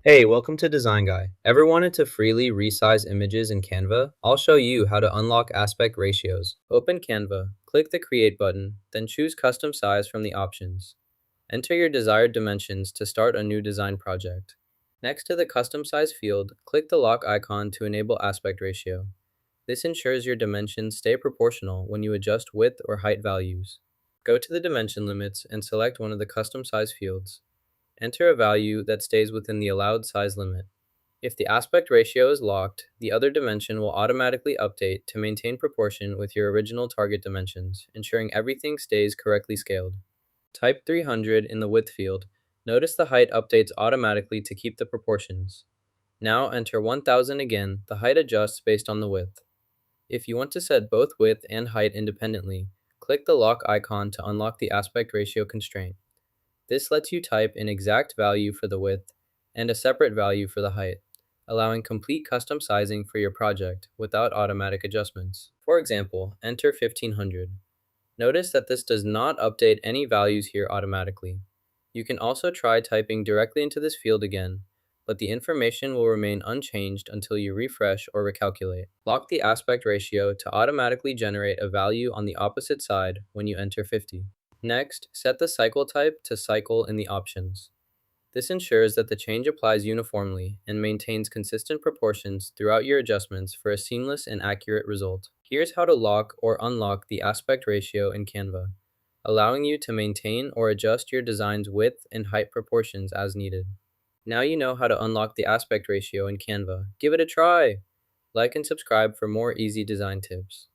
Hey, welcome to Design Guy. Ever wanted to freely resize images in Canva? I'll show you how to unlock aspect ratios. Open Canva, click the Create button, then choose Custom Size from the options. Enter your desired dimensions to start a new design project. Next to the Custom Size field, click the lock icon to enable aspect ratio. This ensures your dimensions stay proportional when you adjust width or height values. Go to the dimension limits and select one of the custom size fields. Enter a value that stays within the allowed size limit. If the aspect ratio is locked, the other dimension will automatically update to maintain proportion with your original target dimensions, ensuring everything stays correctly scaled. Type 300 in the width field. Notice the height updates automatically to keep the proportions. Now enter 1000 again, the height adjusts based on the width. If you want to set both width and height independently, click the lock icon to unlock the aspect ratio constraint. This lets you type an exact value for the width and a separate value for the height, allowing complete custom sizing for your project without automatic adjustments. For example, enter 1500. Notice that this does not update any values here automatically. You can also try typing directly into this field again, but the information will remain unchanged until you refresh or recalculate. Lock the aspect ratio to automatically generate a value on the opposite side when you enter 50. Next, set the cycle type to cycle in the options. This ensures that the change applies uniformly and maintains consistent proportions throughout your adjustments for a seamless and accurate result. Here's how to lock or unlock the aspect ratio in Canva, allowing you to maintain or adjust your design's width and height proportions as needed. Now you know how to unlock the aspect ratio in Canva. Give it a try! Like and subscribe for more easy design tips.